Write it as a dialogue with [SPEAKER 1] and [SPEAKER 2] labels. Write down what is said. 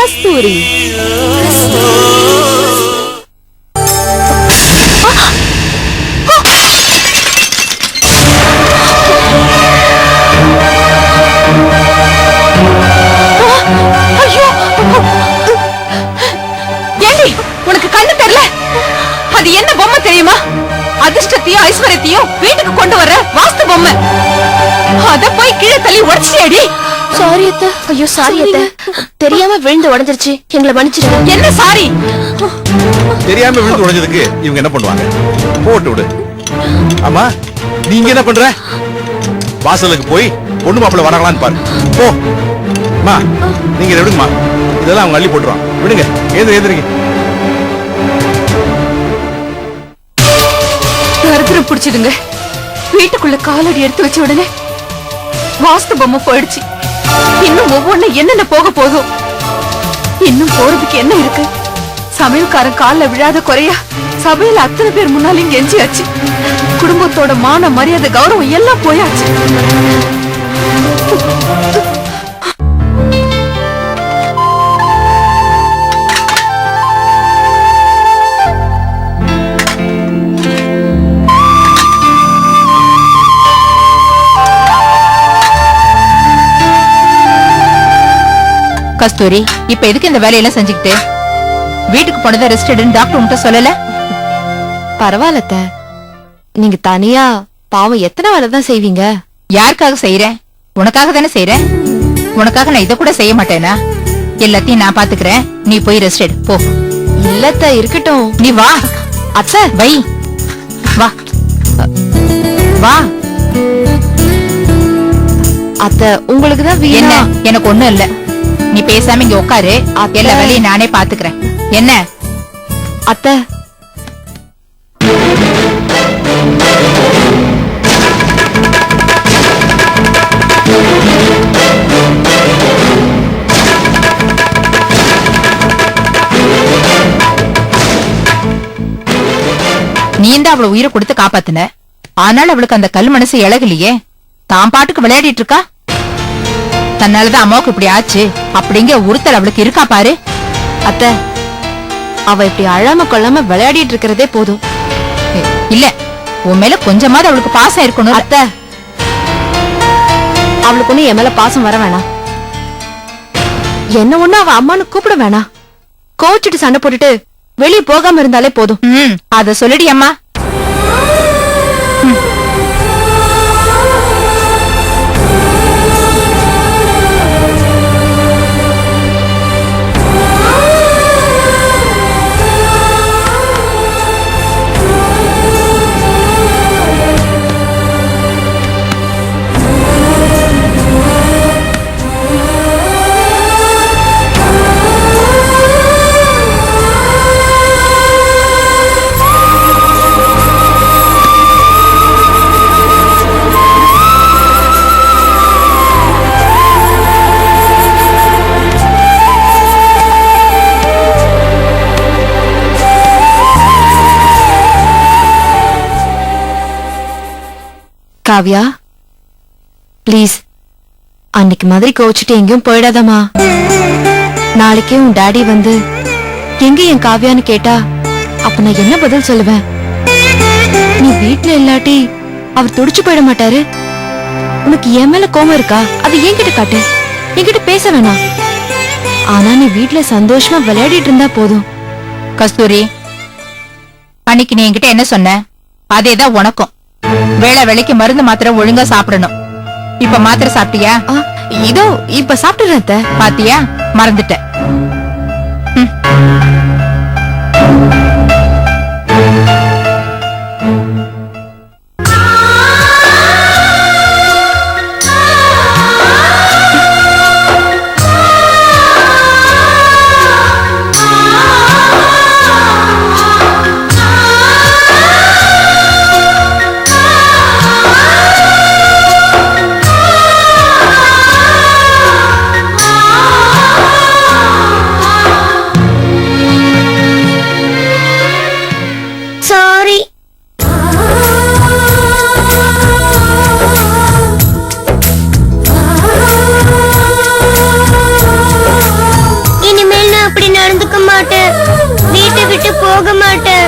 [SPEAKER 1] கஸ்தூரி.
[SPEAKER 2] உனக்கு கண்ணு தெரியல? அது என்ன பொம்மை தெரியுமா? அதிர்ஷ்டத்தையும் ஐஸ்வர்யத்தையும் வீட்டுக்கு கொண்டு வர வாஸ்து பொம்மை. அத போய் கீழே தள்ளி உடைச்சியடி.
[SPEAKER 1] சாரி அத்தை. ஐயோ சாரி அத்தை, தெரியாம விழுந்து உடைஞ்சிருச்சு, எங்களை மன்னிச்சிடுங்க.
[SPEAKER 2] என்ன சாரி?
[SPEAKER 3] தெரியாம விழுந்து உடைஞ்சதுக்கு இவங்க என்ன பண்ணுவாங்க? போட்டு விடு. ஆமா, நீங்க என்ன பண்ற? வாசலுக்கு போய் பொண்ணு மாப்பிள்ள வராங்களான்னு பாரு. போ மா, நீங்க விடுங்கம்மா, இதெல்லாம் அவங்க அள்ளி போட்டுருவாங்க. விடுங்க, ஏந்திரிங்க.
[SPEAKER 2] தரித்திரம் பிடிச்சிடுங்க. வீட்டுக்குள்ள காலடி எடுத்து வச்ச உடனே வாஸ்து பொம்மை போயிடுச்சு. இன்னும் ஒவ்வொன்னு என்னென்ன போக போதும். இன்னும் போறதுக்கு என்ன இருக்கு? சமையல்காரன் கால்ல விழாத குறையா சபையில அத்தனை பேர் முன்னாலும் கெஞ்சியாச்சு. குடும்பத்தோட மான மரியாதை கௌரவம் எல்லாம் போயாச்சு.
[SPEAKER 4] கஸ்தூரி, இப்ப எதுக்கு இந்த வேலையெல்லாம் செஞ்சுக்கிட்டு? வீட்டுக்கு போனதை ரெஸ்ட் எடுன்னு டாக்டர் உன்கிட்ட சொல்லல?
[SPEAKER 1] பரவாயில்ல, நீங்க தனியா பாவம் எத்தனை வேலை தான் செய்வீங்க?
[SPEAKER 4] யாருக்காக செய்யறேன்? உனக்காக தானே செய்யறேன். உனக்காக நான் இத கூட செய்ய மாட்டேனா? எல்லாத்தையும் நான் பாத்துக்கிறேன், நீ போய் ரெஸ்ட் எடு போ.
[SPEAKER 1] இல்லத்த, இருக்கட்டும்.
[SPEAKER 4] நீ வா
[SPEAKER 1] அத்தை.
[SPEAKER 4] வை, வா வா.
[SPEAKER 1] அத்தை, உங்களுக்கு தான்
[SPEAKER 4] என்ன?
[SPEAKER 1] வீணா?
[SPEAKER 4] எனக்கு ஒண்ணும் இல்ல, நீ பேசாம இங்க உட்காரு. எல்லா வேலையும் நானே பாத்துக்கிறேன். என்ன
[SPEAKER 1] அத்தை?
[SPEAKER 4] நீ தான் அவளை உயிரை கொடுத்து காப்பாத்துன. ஆனால் அவளுக்கு அந்த கல் மனசு இழகலையே. தான் பாட்டுக்கு விளையாடிட்டு இருக்கா. தன்னாலதான் அம்மாவுக்கு இப்படி ஆச்சு அப்படிங்கிற உறுத்தல் அவளுக்கு இருக்கா பாரு.
[SPEAKER 1] அத்தை, அவ இப்படி அழாம கொள்ளாம விளையாடிட்டு இருக்கிறதே போதும்.
[SPEAKER 4] இல்ல, உன் மேல கொஞ்சமாவது அவளுக்கு பாசம் இருக்கணும்.
[SPEAKER 1] அத்தை, அவளுக்கு ஒண்ணு என் மேல பாசம் வர வேணாம். என்ன ஒண்ணு அவ அம்மானு கூப்பிட வேணாம். கோச்சிட்டு சண்டை போட்டுட்டு வெளியே போகாம இருந்தாலே போதும்.
[SPEAKER 4] அத சொல்லிடி அம்மா.
[SPEAKER 1] காவ்யா, பிளீஸ் அன்னைக்கு மாதிரி கோச்சிட்டு எங்கேயும் போயிடாதமா. நாளைக்கே உன் டாடி வந்து எங்க என் காவ்யான்னு கேட்டா அப்ப நான் என்ன பதில் சொல்லுவேன்? நீ வீட்டுல இல்லாட்டி அவர் துடிச்சு போயிட மாட்டாரு? உனக்கு என் மேல கோபம் இருக்கா? அது என்கிட்ட காட்டு, என்கிட்ட பேச வேணாம். ஆனா நீ வீட்டுல சந்தோஷமா விளையாடிட்டு இருந்தா போதும்.
[SPEAKER 4] கஸ்தூரி, அன்னைக்கு நீ என்கிட்ட என்ன சொன்ன? அதேதான் உனக்கும். வேளை வேளைக்கு மருந்து மாத்திரை ஒழுங்கா சாப்பிடணும். இப்ப மாத்திரை சாப்பிட்டியா?
[SPEAKER 1] இதோ இப்ப சாப்பிட்டுறேன்.
[SPEAKER 4] பாத்தியா, மறந்துட்ட.
[SPEAKER 5] நடந்துக்க மாட்டேன், வீட்டை விட்டு போக மாட்டேன்.